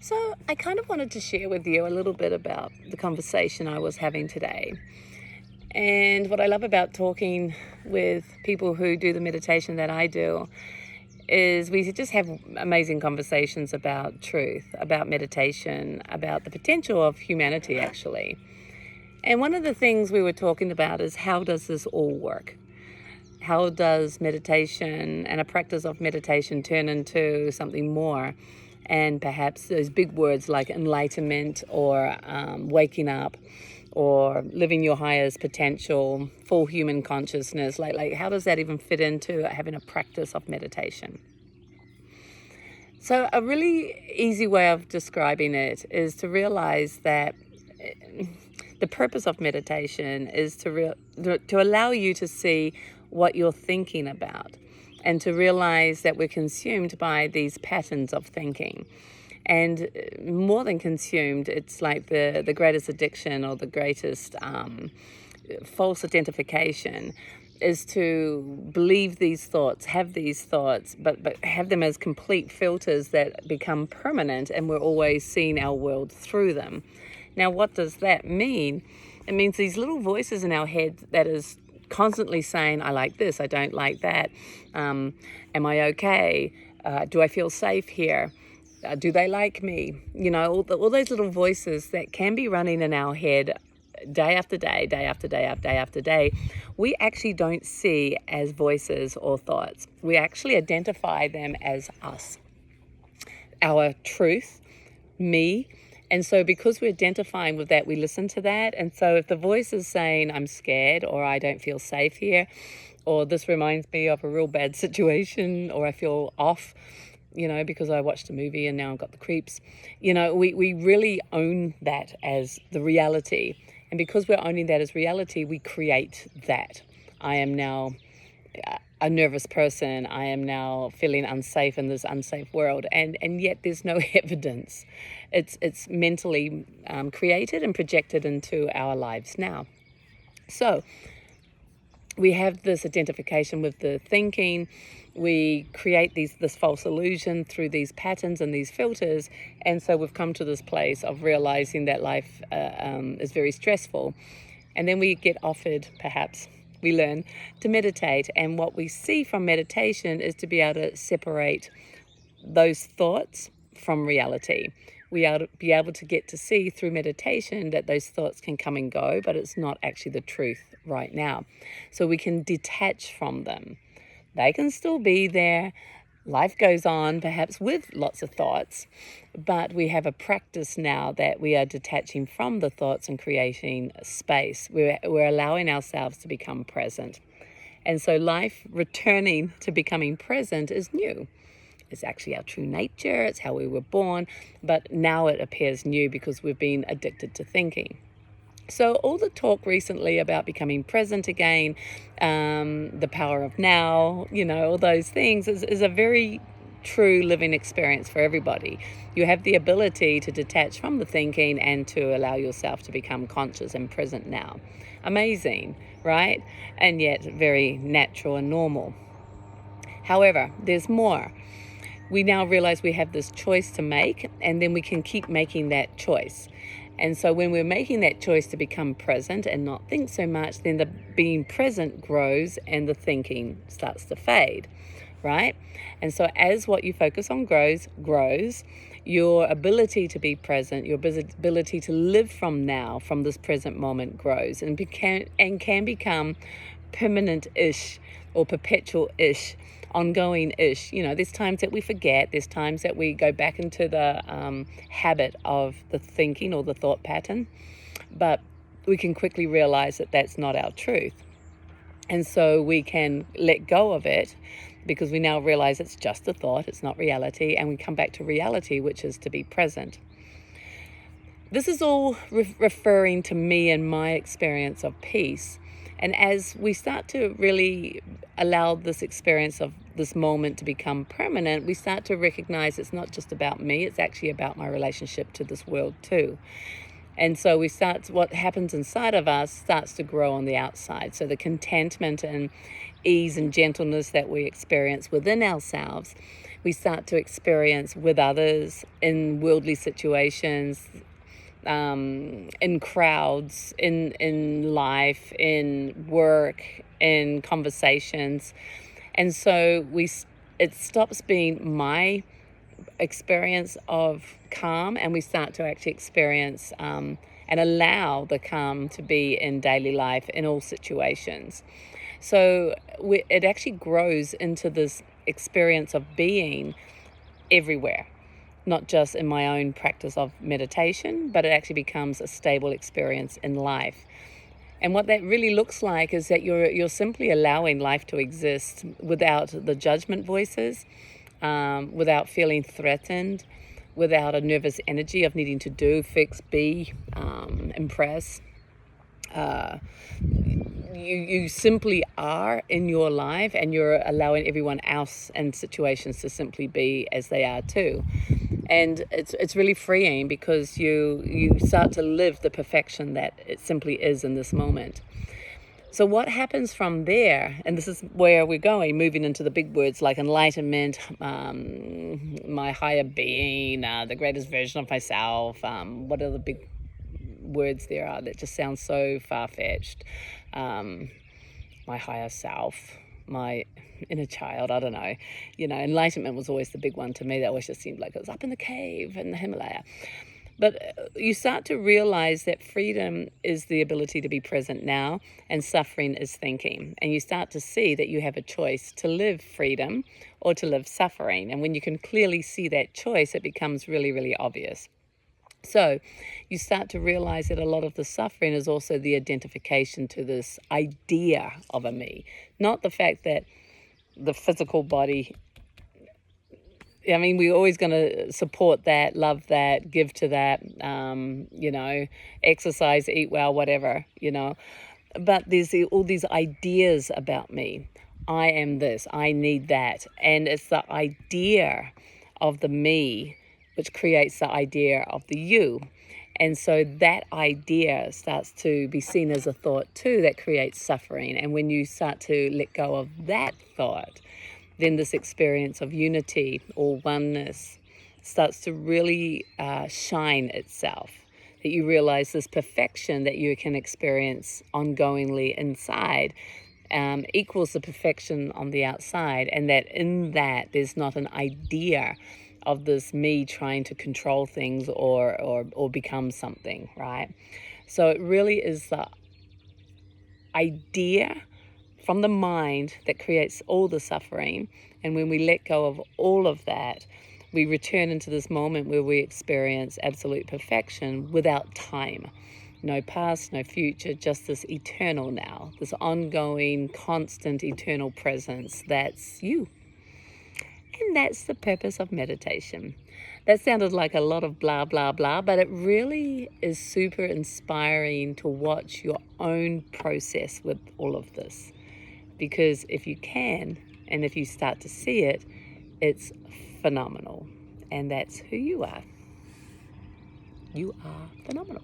So I kind of wanted to share with you a little bit about the conversation I was having today. And what I love about talking with people who do the meditation that I do is we just have amazing conversations about truth, about meditation, about the potential of humanity, actually. And one of the things we were talking about is, how does this all work? How does meditation and a practice of meditation turn into something more? And perhaps those big words like enlightenment or waking up or living your highest potential, full human consciousness, like how does that even fit into having a practice of meditation? So a really easy way of describing it is to realize that the purpose of meditation is to allow you to see what you're thinking about, and to realize that we're consumed by these patterns of thinking. And more than consumed, it's like the greatest addiction or the greatest false identification is to believe these thoughts, have these thoughts, but have them as complete filters that become permanent, and we're always seeing our world through them. Now, what does that mean? It means these little voices in our head that is constantly saying, I like this, I don't like that. Am I okay? Do I feel safe here? Do they like me? You know, all those little voices that can be running in our head day after day, day after day, day after day, we actually don't see as voices or thoughts. We actually identify them as us, our truth, me. And so because we're identifying with that, we listen to that. And so if the voice is saying, I'm scared, or I don't feel safe here, or this reminds me of a real bad situation, or I feel off, because I watched a movie and now I've got the creeps, we really own that as the reality. And because we're owning that as reality, we create that. I am now a nervous person. I am now feeling unsafe in this unsafe world. And yet there's no evidence. It's mentally created and projected into our lives now. So we have this identification with the thinking. We create this false illusion through these patterns and these filters. And so we've come to this place of realizing that life is very stressful. And then we get offered, perhaps, we learn to meditate. And what we see from meditation is to be able to separate those thoughts from reality. We are to be able to get to see through meditation that those thoughts can come and go, but it's not actually the truth right now. So we can detach from them. They can still be there. Life goes on, perhaps with lots of thoughts, but we have a practice now that we are detaching from the thoughts and creating space. We're allowing ourselves to become present. And so life returning to becoming present is new. It's actually our true nature. It's how we were born, but now it appears new because we've been addicted to thinking. So all the talk recently about becoming present again, the power of now, all those things is a very true living experience for everybody. You have the ability to detach from the thinking and to allow yourself to become conscious and present now. Amazing, right? And yet very natural and normal. However, there's more. We now realize we have this choice to make, and then we can keep making that choice. And so when we're making that choice to become present and not think so much, then the being present grows and the thinking starts to fade, right? And so as what you focus on grows, your ability to be present, your ability to live from now, from this present moment grows and can become permanent-ish or perpetual-ish, ongoing-ish. There's times that we forget, there's times that we go back into the habit of the thinking or the thought pattern, but we can quickly realize that that's not our truth. And so we can let go of it because we now realize it's just a thought, it's not reality, and we come back to reality, which is to be present. This is all referring to me and my experience of peace. And as we start to really allow this experience of this moment to become permanent, we start to recognize it's not just about me, it's actually about my relationship to this world too. And so what happens inside of us starts to grow on the outside. So the contentment and ease and gentleness that we experience within ourselves We start to experience with others in worldly situations, in crowds, in life, in work, in conversations. And so it stops being my experience of calm, and we start to actually experience and allow the calm to be in daily life in all situations. So it actually grows into this experience of being everywhere, not just in my own practice of meditation, but it actually becomes a stable experience in life. And what that really looks like is that you're simply allowing life to exist without the judgment voices, without feeling threatened, without a nervous energy of needing to do, fix, be, impress. You simply are in your life, and you're allowing everyone else and situations to simply be as they are too. And it's really freeing, because you start to live the perfection that it simply is in this moment. So what happens from there, and this is where we're going, moving into the big words like enlightenment, my higher being, the greatest version of myself, what are the big words there are that just sound so far-fetched? My higher self, my inner child, I don't know. Enlightenment was always the big one to me. That always just seemed like it was up in the cave in the Himalaya. But you start to realize that freedom is the ability to be present now, and suffering is thinking. And you start to see that you have a choice to live freedom or to live suffering. And when you can clearly see that choice, it becomes really, really obvious. So you start to realize that a lot of the suffering is also the identification to this idea of a me, not the fact that the physical body, we're always going to support that, love that, give to that, exercise, eat well, whatever, But there's all these ideas about me. I am this, I need that. And it's the idea of the me which creates the idea of the you. And so that idea starts to be seen as a thought too that creates suffering. And when you start to let go of that thought, then this experience of unity or oneness starts to really shine itself. That you realize this perfection that you can experience ongoingly inside equals the perfection on the outside, and that in that there's not an idea of this me trying to control things or become something, right? So it really is the idea from the mind that creates all the suffering. And when we let go of all of that, we return into this moment where we experience absolute perfection without time. No past, no future, just this eternal now, this ongoing, constant, eternal presence. That's you. And that's the purpose of meditation. That sounded like a lot of blah, blah, blah, but it really is super inspiring to watch your own process with all of this. Because if you can, and if you start to see it, it's phenomenal. And that's who you are. You are phenomenal.